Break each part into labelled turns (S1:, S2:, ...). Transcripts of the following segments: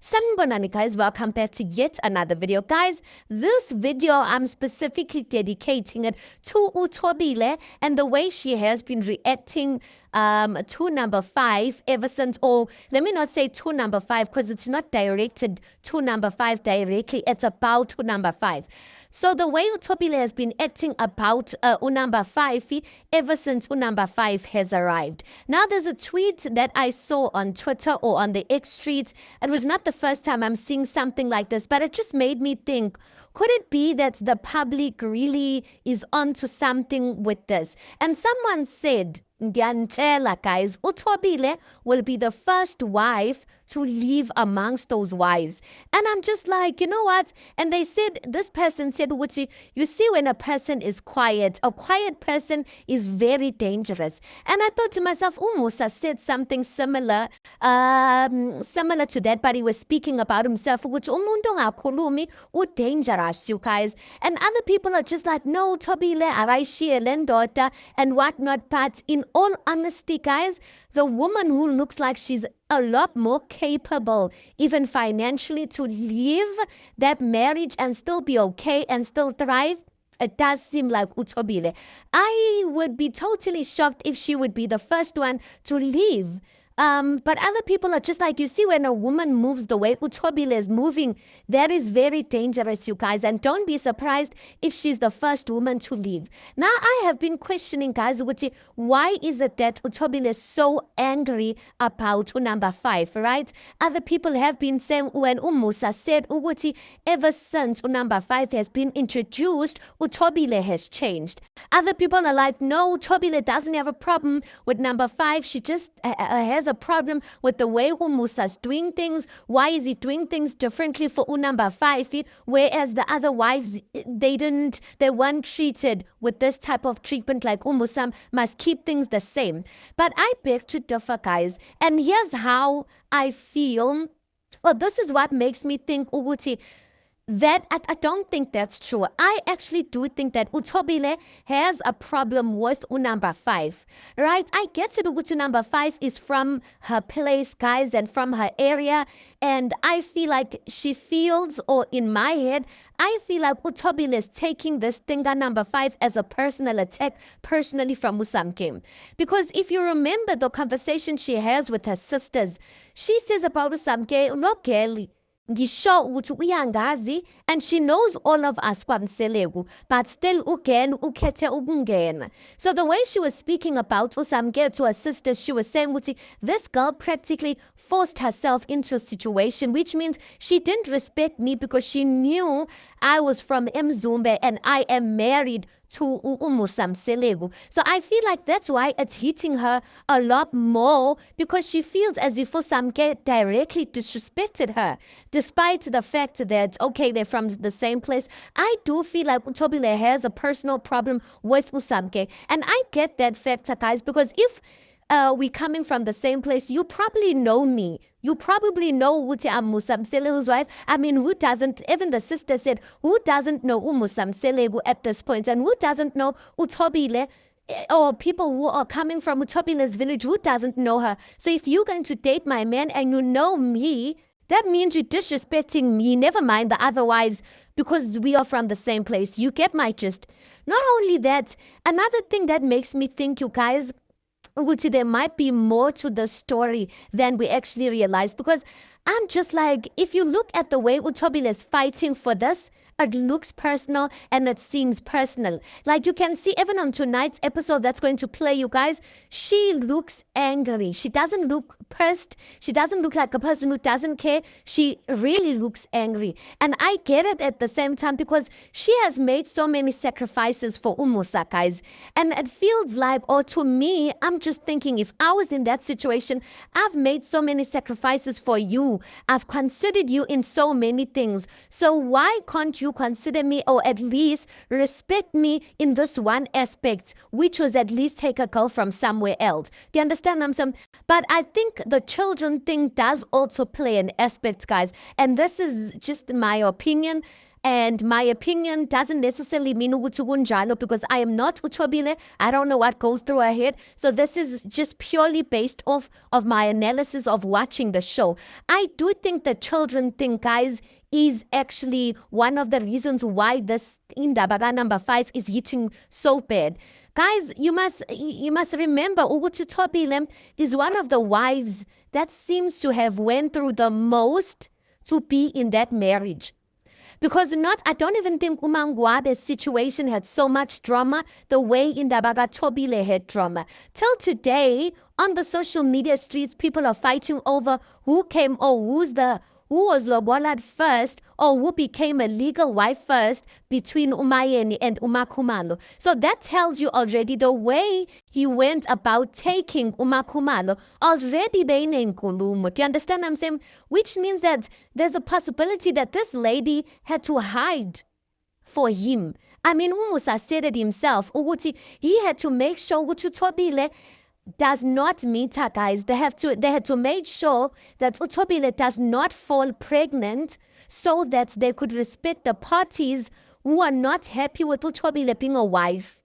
S1: Sanibonani guys, welcome back to yet another video. Guys, this video I'm specifically dedicating it to uThobile and the way she has been reacting to number 5 ever since, or let me not say to number 5 because it's not directed to number 5 directly, it's about to number 5. So the way uThobile has been acting about number 5 ever since number 5 has arrived. Now there's a tweet that I saw on Twitter or on the X streets. It was not the first time I'm seeing something like this, but it just made me think, could it be that the public really is onto something with this? And someone said, Ngiyantshela guys, uThobile will be the first wife to leave amongst those wives. And I'm just like, you know what? And they said, this person said, Uchi, you see, when a person is quiet, a quiet person is very dangerous. And I thought to myself, Musa said something similar, similar to that, but he was speaking about himself, which umuntu ngakhulumi dangerous, you guys. And other people are just like, no, Thobile arayishiye le ndoda and whatnot. But in all honesty, guys, the woman who looks like she's a lot more capable, even financially, to leave that marriage and still be okay and still thrive, it does seem like uThobile. I would be totally shocked if she would be the first one to leave. But other people are just like, you see, when a woman moves the way uThobile is moving, that is very dangerous, you guys. And don't be surprised if she's the first woman to leave. Now, I have been questioning, guys, why is it that uThobile is so angry about number 5, right? Other people have been saying, when Musa said, ever since number 5 has been introduced, uThobile has changed. Other people are like, no, Thobile doesn't have a problem with number 5. She just has a problem with the way Musa's doing things. Why is he doing things differently for number 5, whereas the other wives, they weren't treated with this type of treatment, like Musa must keep things the same. But I beg to differ, guys, and here's how I feel. Well, this is what makes me think ukuthi that I don't think that's true. I actually do think that uThobile has a problem with number 5, right? I get it with number 5 is from her place, guys, and from her area, and I feel like she feels, or in my head, I feel like uThobile is taking this thing on number 5 as a personal attack, personally from Usamke. Because if you remember the conversation she has with her sisters, she says about Usamke, no girl, ngisho ukuthi uyangazi, and she knows all of us kwamseleku, but still ukhethe ukungena. So the way she was speaking about Usamke to her sister, she was saying ukuthi this girl practically forced herself into a situation, which means she didn't respect me because she knew I was from Mzumbe and I am married to Musamselegu. So I feel like that's why it's hitting her a lot more, because she feels as if Usamke directly disrespected her, despite the fact that, okay, they're from the same place. I do feel like uThobile has a personal problem with Usamke, and I get that factor, guys, because if we coming from the same place, you probably know me. You probably know Uti I'm Musamselegu's wife. I mean, who doesn't? Even the sister said, who doesn't know Musamselegu at this point? And who doesn't know uThobile? Or people who are coming from uThobile's village, who doesn't know her? So if you're going to date my man and you know me, that means you're disrespecting me. Never mind the other wives, because we are from the same place. You get my gist. Not only that, another thing that makes me think, you guys, which there might be more to the story than we actually realize, because I'm just like, if you look at the way uThobile is fighting for this, it looks personal and it seems personal. Like you can see even on tonight's episode that's going to play, you guys, she looks angry. She doesn't look pissed. She doesn't look like a person who doesn't care. She really looks angry. And I get it at the same time, because she has made so many sacrifices for Musa, guys. And it feels like, or to me, I'm just thinking, if I was in that situation, I've made so many sacrifices for you. I've considered you in so many things. So why can't you consider me, or at least respect me in this one aspect, which was at least take a girl from somewhere else? Do you understand? But I think the children thing does also play an aspect, guys. And this is just my opinion. And my opinion doesn't necessarily mean ukuthi kunjalo, because I am not Uthobile. I don't know what goes through her head. So this is just purely based off of my analysis of watching the show. I do think the children thing, guys, is actually one of the reasons why this Indaba number 5 is hitting so bad. Guys, you must remember ukuthi Thobile is one of the wives that seems to have went through the most to be in that marriage. Because I don't even think Umangwabe's situation had so much drama the way Indaba Thobile had drama. Till today, on the social media streets, people are fighting over who came or who was lobolad first, or who became a legal wife first between Umayeni and Umakhumalo. So that tells you already the way he went about taking Umakhumalo already beyinenkulumo. Do you understand what I'm saying? Which means that there's a possibility that this lady had to hide for him. I mean, Umusa said it himself. Ukuthi he had to make sure ukuthi Thobile does not meet her, guys. They had to make sure that Uthobile does not fall pregnant, so that they could respect the parties who are not happy with Uthobile being a wife.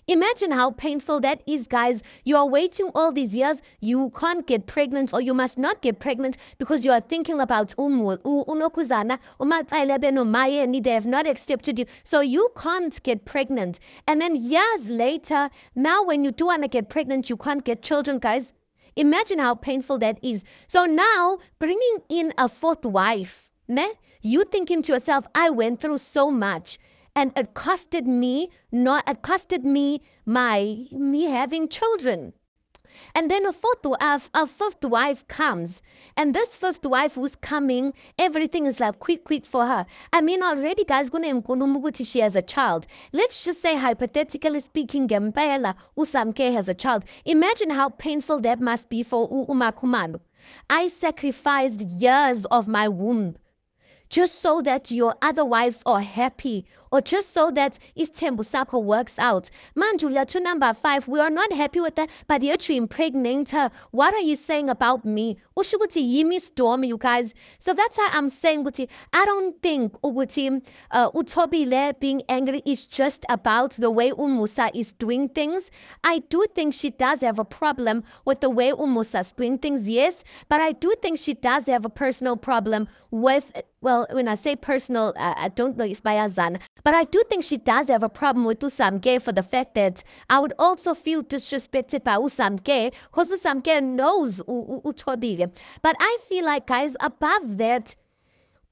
S1: Imagine how painful that is, guys. You are waiting all these years, you can't get pregnant, or you must not get pregnant because you are thinking about Unokuzana, Umatsailebe no Mayeni, they have not accepted you, so you can't get pregnant. And then years later, now when you do want to get pregnant, you can't get children, guys. Imagine how painful that is. So now, bringing in a fourth wife, you thinking to yourself, I went through so much, and it costed me me having children. And then a fifth wife comes, and this fifth wife who's coming, everything is like quick for her. I mean, already, guys, she has a child. Let's just say, hypothetically speaking, Gempela Usamke has a child. Imagine how painful that must be for Umakhumalo. I sacrificed years of my womb just so that your other wives are happy, or just so that Isthembu Sakho works out. Manjulia to number 5, we are not happy with that, but yet you impregnate her. What are you saying about me? Ushuguti yimi storm, you guys. So that's why I'm saying, Guti, I don't think Uthobile being angry is just about the way Umusa is doing things. I do think she does have a problem with the way Umusa is doing things, yes, but I do think she does have a personal problem with, well, when I say personal, I don't know it's by Azan, but I do think she does have a problem with Usamke for the fact that I would also feel disrespected by Usamke because Usamke knows Uthobile. But I feel like, guys, above that,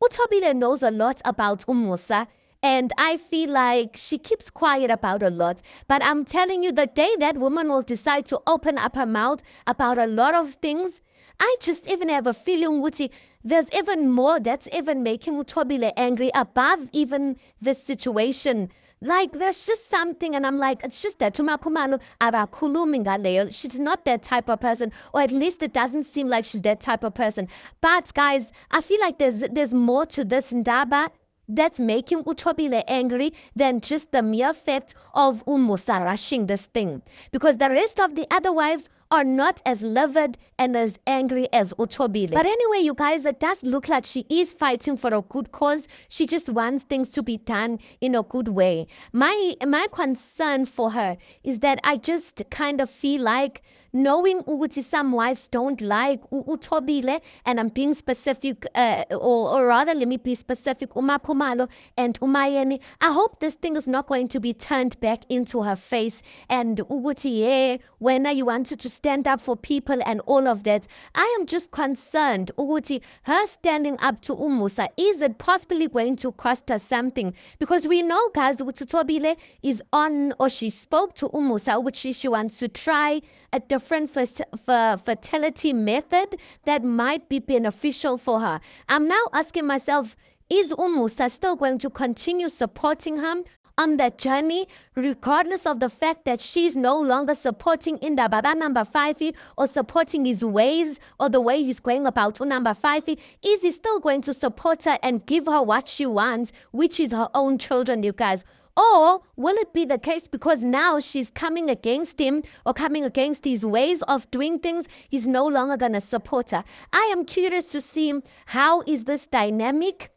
S1: Uthobile knows a lot about Umusa, and I feel like she keeps quiet about a lot. But I'm telling you, the day that woman will decide to open up her mouth about a lot of things, I just even have a feeling, Wuti, there's even more that's even making Uthobile angry above even this situation. Like, there's just something, and I'm like, it's just that Umakhumalo abakhulumi ngaleyo. She's not that type of person, or at least it doesn't seem like she's that type of person. But guys, I feel like there's more to this ndaba that's making Uthobile angry than just the mere fact of Umusa rushing this thing. Because the rest of the other wives are not as livid and as angry as Uthobile. But anyway, you guys, it does look like she is fighting for a good cause. She just wants things to be done in a good way. My concern for her is that I just kind of feel like, knowing ukuthi some wives don't like Uthobile, and I'm being specific, or rather let me be specific, Umakhumalo and Umayeni, I hope this thing is not going to be turned back into her face, and ukuthi when you wanted to stand up for people and all of that. I am just concerned ukuthi her standing up to Umusa, is it possibly going to cost her something? Because we know, guys, Uthobile is on, or she spoke to Umusa, which she wants to try a different fertility method that might be beneficial for her. I'm now asking myself, is Umusa still going to continue supporting her on that journey, regardless of the fact that she's no longer supporting Indaba number 5 or supporting his ways or the way he's going about number 5? Is he still going to support her and give her what she wants, which is her own children, you guys? Or will it be the case because now she's coming against him or coming against his ways of doing things, he's no longer going to support her? I am curious to see how is this dynamic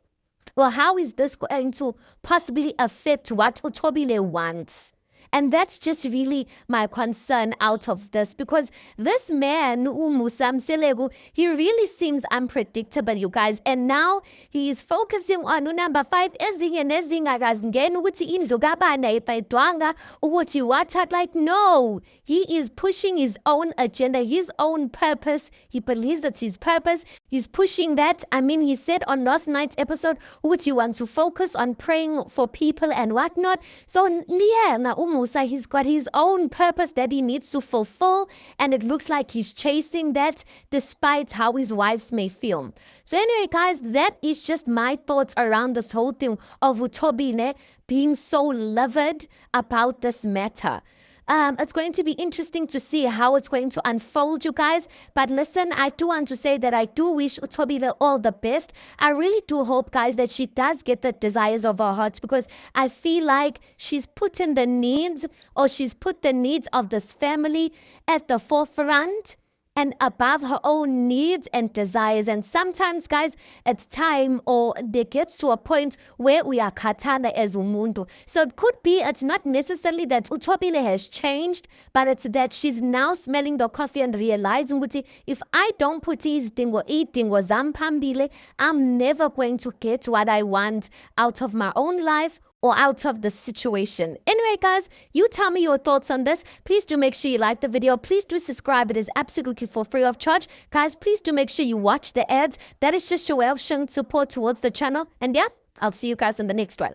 S1: Well, how is this going to possibly affect what Utobile wants? And that's just really my concern out of this, because this man, Musam Selegu, he really seems unpredictable, you guys. And now he is focusing on number 5, ezinye nezinye akazingeni ukuthi indlu kabani ayibhayidwanga ukuthi what, like, no. He is pushing his own agenda, his own purpose. He believes that's his purpose. He's pushing that. I mean, he said on last night's episode, which you want to focus on praying for people and whatnot. So yeah, na Musa, he's got his own purpose that he needs to fulfill, and it looks like he's chasing that despite how his wives may feel. So anyway, guys, that is just my thoughts around this whole thing of Utobile being so livid about this matter. It's going to be interesting to see how it's going to unfold, you guys. But listen, I do want to say that I do wish Utobile all the best. I really do hope, guys, that she does get the desires of her heart, because I feel like she's put the needs of this family at the forefront and above her own needs and desires. And sometimes, guys, it's time, or they get to a point where we are katana as umuntu. So it could be, it's not necessarily that Utobile has changed, but it's that she's now smelling the coffee and realizing that if I don't put eating zampambile, I'm never going to get what I want out of my own life or out of the situation. Anyway, guys, you tell me your thoughts on this. Please do make sure you like the video. Please do subscribe. It is absolutely for free of charge. Guys, please do make sure you watch the ads. That is just your way of showing support towards the channel. And yeah, I'll see you guys in the next one.